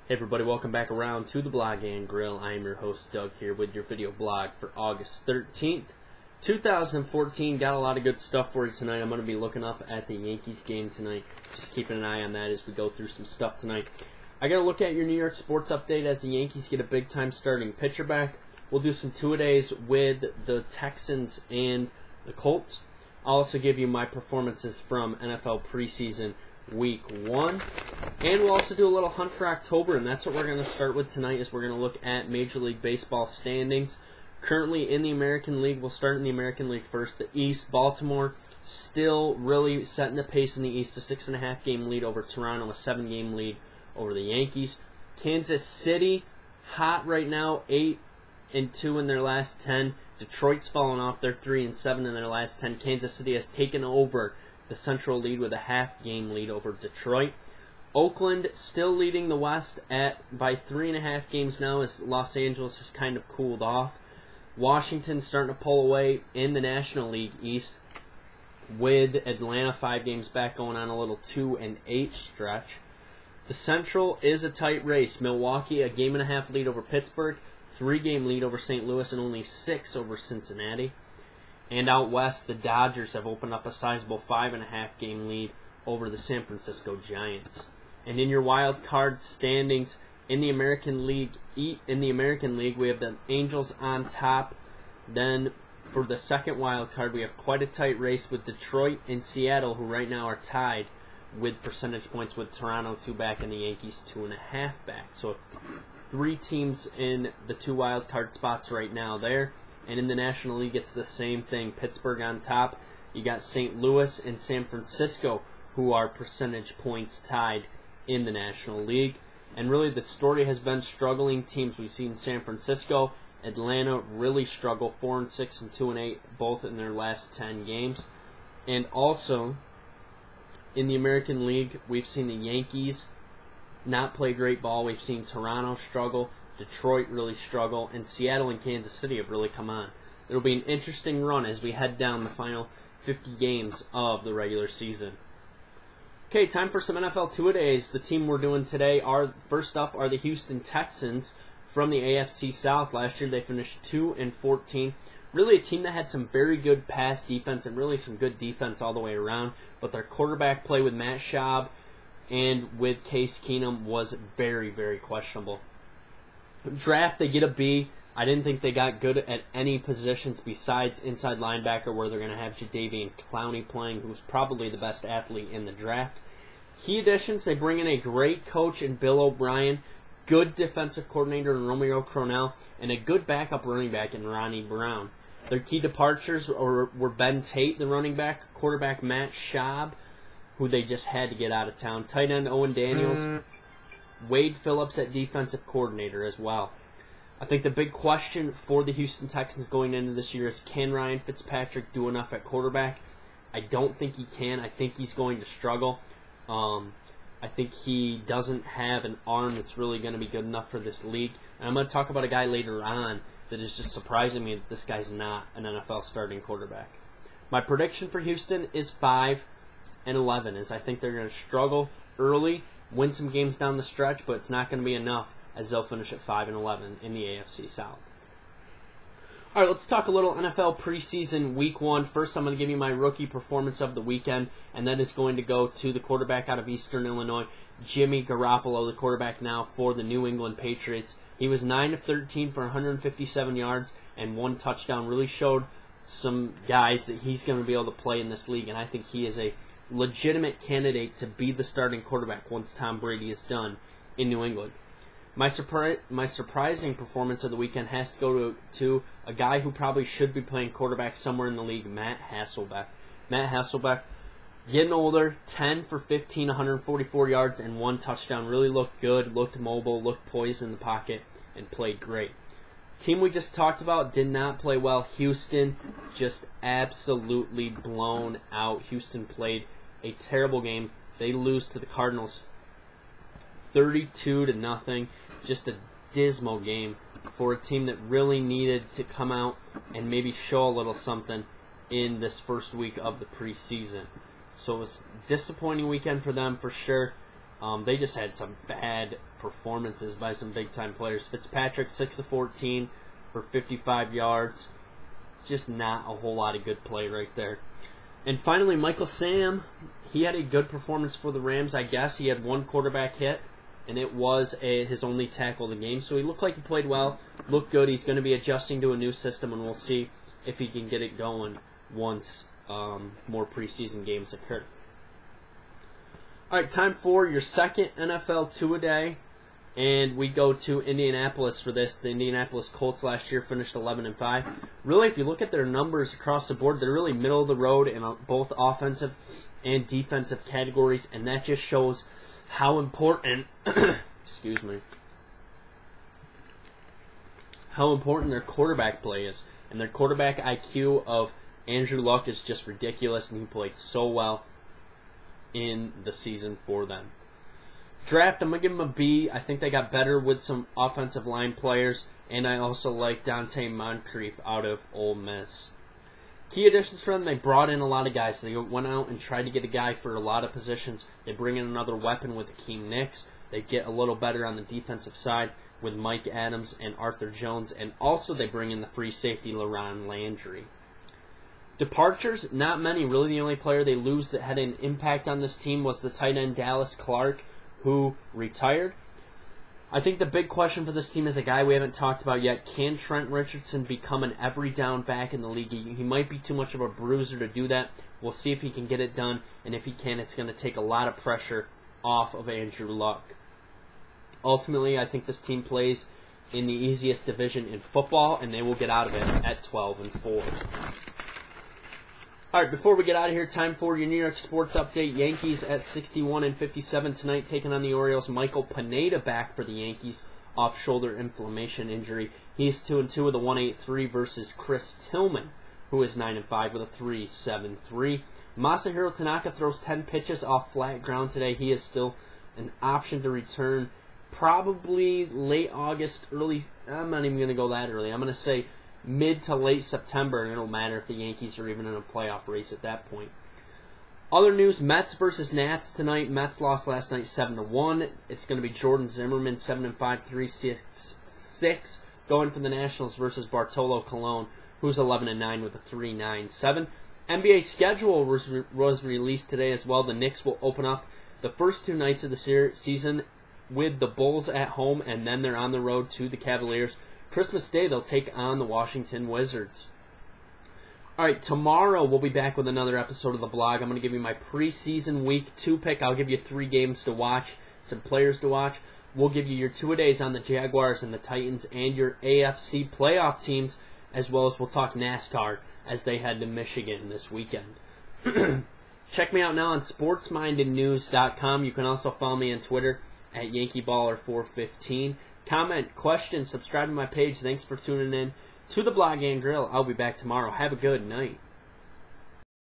Hey everybody, welcome back around to the Blog and Grill. I am your host Doug here with your video blog for August 13th, 2014. Got a lot of good stuff for you tonight. I'm going to be looking up at the Yankees game tonight. Just keeping an eye on that as we go through some stuff tonight. I got to look at your New York sports update as the Yankees get a big-time starting pitcher back. We'll do some two-a-days with the Texans and the Colts. I'll also give you my performances from NFL preseason Week 1. And we'll also do a little hunt for October, and that's what we're going to start with tonight, is we're going to look at Major League Baseball standings. Currently in the American League, we'll start in the American League first. The East, Baltimore still really setting the pace in the East, a 6.5 game lead over Toronto, a 7 game lead over the Yankees. Kansas City, hot right now, 8-2 in their last 10. Detroit's fallen off, they're 3-7 in their last 10. Kansas City has taken over the Central lead with a half-game lead over Detroit. Oakland still leading the West by 3.5 games now, as Los Angeles has kind of cooled off. Washington starting to pull away in the National League East, with Atlanta 5 games back, going on a little 2-8 stretch. The Central is a tight race. Milwaukee, a 1.5 game lead over Pittsburgh, 3 game lead over St. Louis, and only 6 over Cincinnati. And out west, the Dodgers have opened up a sizable 5.5 game lead over the San Francisco Giants. And in your wild card standings in the American League, we have the Angels on top. Then for the second wild card, we have quite a tight race with Detroit and Seattle, who right now are tied with percentage points, with Toronto 2 back and the Yankees 2.5 back. So 3 teams in the 2 wild card spots right now there. And in the National League, it's the same thing. Pittsburgh on top. You got St. Louis and San Francisco, who are percentage points tied in the National League. And really, the story has been struggling teams. We've seen San Francisco, Atlanta really struggle, 4-6 and 2-8, both in their last 10 games. And also, in the American League, we've seen the Yankees not play great ball. We've seen Toronto struggle, Detroit really struggle, and Seattle and Kansas City have really come on. It'll be an interesting run as we head down the final 50 games of the regular season. Okay, time for some NFL two-a-days. The team we're doing today first up are the Houston Texans from the AFC South. Last year they finished 2-14. Really a team that had some very good pass defense and really some good defense all the way around, but their quarterback play with Matt Schaub and with Case Keenum was very, very questionable. Draft, they get a B. I didn't think they got good at any positions besides inside linebacker, where they're going to have Jadeveon Clowney playing, who's probably the best athlete in the draft. Key additions, they bring in a great coach in Bill O'Brien, good defensive coordinator in Romeo Crennel, and a good backup running back in Ronnie Brown. Their key departures were Ben Tate, the running back, quarterback Matt Schaub, who they just had to get out of town, tight end Owen Daniels, Wade Phillips at defensive coordinator as well. I think the big question for the Houston Texans going into this year is, can Ryan Fitzpatrick do enough at quarterback? I don't think he can. I think he's going to struggle. I think he doesn't have an arm that's really going to be good enough for this league. And I'm going to talk about a guy later on that is just surprising me that this guy's not an NFL starting quarterback. My prediction for Houston is 5-11, as I think they're going to struggle early, win some games down the stretch, but it's not going to be enough, as they'll finish at 5-11 in the AFC South. All right, let's talk a little NFL preseason Week 1. First, I'm going to give you my rookie performance of the weekend, and that is going to go to the quarterback out of Eastern Illinois, Jimmy Garoppolo, the quarterback now for the New England Patriots. He was 9-13 for 157 yards and 1 touchdown. Really showed some guys that he's going to be able to play in this league, and I think he is a legitimate candidate to be the starting quarterback once Tom Brady is done in New England. My surprising performance of the weekend has to go to a guy who probably should be playing quarterback somewhere in the league, Matt Hasselbeck. Matt Hasselbeck, getting older, 10 for 15, 144 yards and 1 touchdown. Really looked good, looked mobile, looked poised in the pocket, and played great. Team we just talked about did not play well. Houston just absolutely blown out. Houston played a terrible game. They lose to the Cardinals 32-0. Just a dismal game for a team that really needed to come out and maybe show a little something in this first week of the preseason. So it was a disappointing weekend for them for sure. They just had some bad performances by some big-time players. Fitzpatrick, 6 of 14 for 55 yards. Just not a whole lot of good play right there. And finally, Michael Sam, he had a good performance for the Rams, I guess. He had one quarterback hit, and it was his only tackle of the game. So he looked like he played well, looked good. He's going to be adjusting to a new system, and we'll see if he can get it going once more preseason games occur. All right, time for your second NFL two-a-day, and we go to Indianapolis for this. The Indianapolis Colts last year finished 11-5. Really, if you look at their numbers across the board, they're really middle of the road in both offensive and defensive categories, and that just shows how important, excuse me, how important their quarterback play is. And their quarterback IQ of Andrew Luck is just ridiculous, and he played so well in the season for them. Draft, I'm going to give them a B. I think they got better with some offensive line players, and I also like Dante Moncrief out of Ole Miss. Key additions for them, they brought in a lot of guys. They went out and tried to get a guy for a lot of positions. They bring in another weapon with Akeem Nicks. They get a little better on the defensive side with Mike Adams and Arthur Jones, and also they bring in the free safety LaRon Landry. Departures, not many. Really, the only player they lose that had an impact on this team was the tight end Dallas Clark, who retired. I think the big question for this team is a guy we haven't talked about yet. Can Trent Richardson become an every down back in the league? He might be too much of a bruiser to do that. We'll see if he can get it done, and if he can, it's going to take a lot of pressure off of Andrew Luck. Ultimately, I think this team plays in the easiest division in football, and they will get out of it at 12-4. All right, before we get out of here, time for your New York sports update. Yankees at 61-57 tonight, taking on the Orioles. Michael Pineda back for the Yankees off shoulder inflammation injury. He's 2-2 with a 1.83 versus Chris Tillman, who is 9-5 with a 3.73. Masahiro Tanaka throws 10 pitches off flat ground today. He is still an option to return probably late August, early. I'm not even going to go that early. I'm going to say mid to late September, and it'll matter if the Yankees are even in a playoff race at that point. Other news, Mets versus Nats tonight. Mets lost last night 7-1. It's going to be Jordan Zimmerman, 7-5, 3.66, going for the Nationals versus Bartolo Colon, who's 11-9 with a 3.97. NBA schedule was released today as well. The Knicks will open up the first two nights of the season with the Bulls at home, and then they're on the road to the Cavaliers. Christmas Day, they'll take on the Washington Wizards. All right, tomorrow we'll be back with another episode of the blog. I'm going to give you my preseason week 2 pick. I'll give you 3 games to watch, some players to watch. We'll give you your 2-a-days on the Jaguars and the Titans and your AFC playoff teams, as well as we'll talk NASCAR as they head to Michigan this weekend. Check me out now on sportsmindednews.com. You can also follow me on Twitter at YankeeBaller415. Comment, question, subscribe to my page. Thanks for tuning in to the Blog and Grill. I'll be back tomorrow. Have a good night.